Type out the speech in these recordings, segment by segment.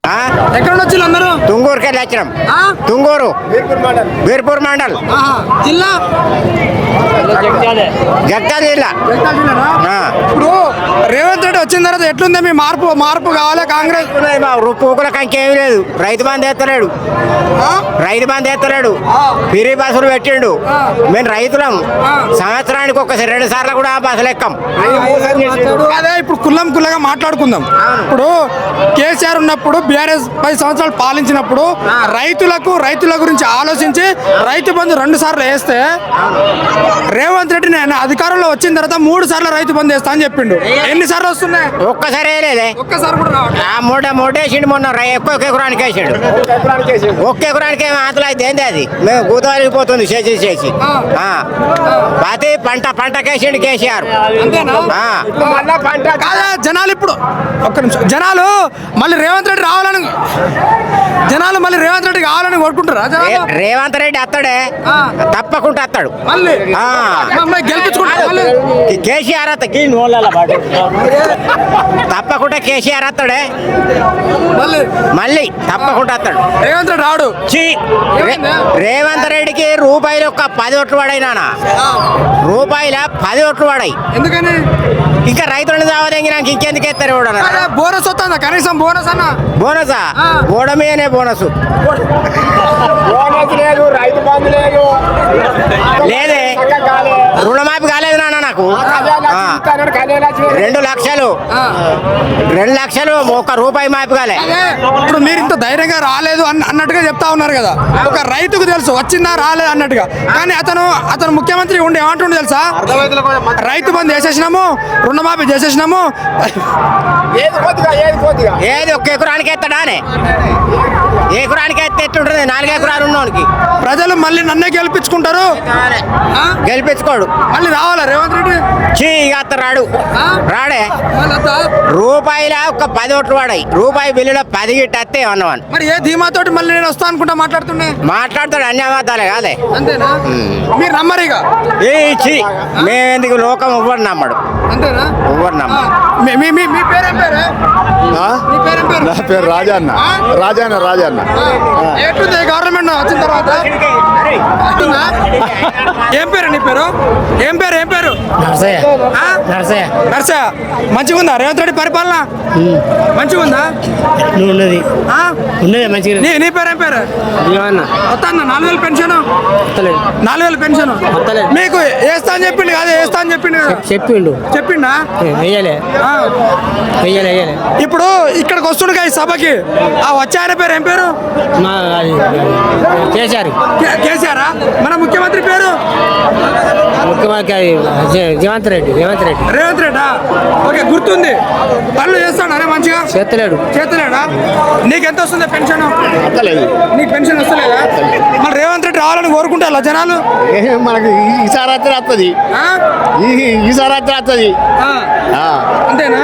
ఎక్కడ వచ్చి అందరూ తుంగూరుకి వెళ్ళి వచ్చినాం. తుంగూరు బీర్పూర్ మండల్ జిల్లా జగిత్యాల జిల్లా. ఇప్పుడు రేవంత్ రెడ్డి వచ్చిన తర్వాత ఎట్లుంది మీ మార్పు కావాలి కాంగ్రెస్ మా పూకులకు ఇంకేమీ లేదు. రైతు బంధు ఎత్తలేడు, రైతు బంధు ఎత్తలేడు, పిరి బస్సులు పెట్టిండు. మేము రైతులం, సంవత్సరానికి ఒకసారి 2 సార్లు కూడా బస్సులు ఎక్కం. అదే ఇప్పుడు కుల్లగా మాట్లాడుకుందాం. ఇప్పుడు కేసీఆర్ ఉన్నప్పుడు బీఆర్ఎస్ 10 సంవత్సరాలు పాలించినప్పుడు రైతుల గురించి ఆలోచించి రైతు బంధు 2 సార్లు వేస్తే రేవంత్ రెడ్డి నేను అధికారంలో వచ్చిన తర్వాత 3 సార్లు రైతు బంధు వేస్తా అని చెప్పిండు. ఎన్ని సార్లు వస్తున్నాయి? ఒక్కసారి వేయలేదే. ఒక్కసారి కూడా మూడేసిండు. మొన్న ఒక్క ఎకరానికి వేసాడు. ఒక్క ఎకరానికి ఏమి ఆతలు అయితే ఏంది అది? మేము కూతవలిగిపోతుంది చేసి ప్రతి పంటకేసిండు కేసీఆర్. కాదా జనాలు ఇప్పుడు ఒక్క నిమిషం, జనాలు మళ్ళీ రేవంత్ రెడ్డి కావాలని కోరుకుంటారా? రేవంత్ రెడ్డి అత్తడే, తప్పకుండా అత్తాడు. కేసీఆర్ తప్పకుండా కేసీఆర్ అత్తాడే, మళ్ళీ తప్పకుండా అత్తాడు. రేవంత్ రెడ్డి రాడు. రేవంత్ రెడ్డికి రూపాయలు ఒక 10 ఓట్లు పడాయి నాన్న, రూపాయల 10 ఓట్లు పడాయి. ఎందుకని? ఇంకా రైతులను చావదేంగి నాకు ఇంకెందుకు ఎత్తారు? బోనస్ వస్తుందా? కనీసం బోనస్ అన్న బోనసా? ఓడమేనే బోనస్ లేదు, రైతు బంధు లేదు, లేదే. రుణమాఫీ కాలేదు నాన్న నాకు. 2 లక్షలు 2 లక్షలు ₹1 మాఫీ కాలే. ఇప్పుడు మీరు ఇంత ధైర్యంగా రాలేదు అన్నట్టుగా చెప్తా ఉన్నారు కదా. ఒక రైతుకు తెలుసు వచ్చిందా రాలేదు అన్నట్టుగా, కానీ అతను ముఖ్యమంత్రి ఉండి ఏమంటుండే తెలుసా? రైతు బంధు చేసేసినాము, రుణమాఫీ చేసేసినాము. ఏది ఒక్క ఎకరానికి ఎత్తాడానే? ఎకరానికి ఎత్తే ఎట్టుంటుంది? 4 ఎకరాలు ఉన్నోనికి. ప్రజలు మళ్ళీ నన్నే గెలిపించుకుంటారు. గెలిపించుకోడు, మళ్ళీ రావాలా రేవంత్ రెడ్డి? రాడు, రాడే. రూపాయల ఒక 10 ఓట్లు పడాయి. రూపాయి బిల్లులో 10 గిట్ట వస్తే అన్నవాన్ని. మరి ఏ ధీమాతోటి మళ్ళీ నేను వస్తా అనుకుంటా మాట్లాడతాడు. అన్ని అబద్ధాలే కాదే. అంతేనా? మీరు నమ్మరు ఇక? మేమెందుకు లోకం ఎవ్వరు నమ్మడు. అంతేనా? ఎవ్వరు నమ్మడు. మీ పేరేం పేరు? నా పేరు రాజన్న. ఎట్లుంది గవర్నమెంట్ వచ్చిన తర్వాత? ఏం పేరు నీ పేరు? ఏం పేరు? నర్సయ్య. మంచిగా ఉందా రేవంత్ రెడ్డి పరిపాలన? మంచిగా ఉందా? ఉన్నది మంచిగా. నీ పేరేం పేరు? వస్తా 4,000 పెన్షన్. 4,000 పెన్షన్ మీకు వేస్తా అని చెప్పిండు కాదు? వేస్తా అని చెప్పిండా? ఇప్పుడు ఇక్కడికి వస్తుండగా ఈ సభకి వచ్చే ఆయన పేరు ఏం పేరు? కేసీఆర్. మన ముఖ్యమంత్రి పేరు రేవంత్ రెడ్డి. ఓకే, గుర్తుంది. పనులు చేస్తాడు అరే మంచిగా? చేస్తలేడా? నీకెంత వస్తుంది పెన్షన్? నీకు పెన్షన్ వస్తలేదా? మరి రేవంత్ రెడ్డి రావాలని కోరుకుంటారా జనాలు? మనకి ఈసారి వస్తుంది, అంతేనా?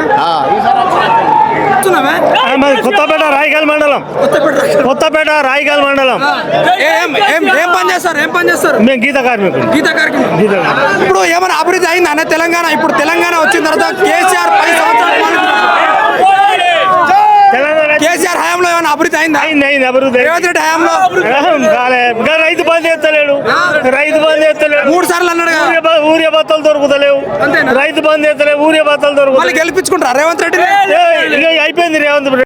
కొత్తపేట రాయగల్ మండలం. ఏం పని చేస్తారు? మేము గీత కార్మికులు. ఇప్పుడు ఏమైనా అభివృద్ధి అయిందా అన్న తెలంగాణ? ఇప్పుడు తెలంగాణ వచ్చిన తర్వాత కేసీఆర్ 10 సంవత్సరాలు కేసీఆర్ హయాంలో ఏమైనా అభివృద్ధి అయిందా? రేవంత్ రెడ్డి హయాంలో రైతు బంధు ఎత్తలేడు. 3 సార్లు అన్నాడు కదా. ఊరియా బత్తలు దొరుకుతలేవు. రైతు బంధు ఎత్తలేవు, ఊరియా బత్తలు దొరుకుతాయి. గెలిపించుకుంటారా రేవంత్ రెడ్డి? అయిపోయింది రేవంత్ రెడ్డి.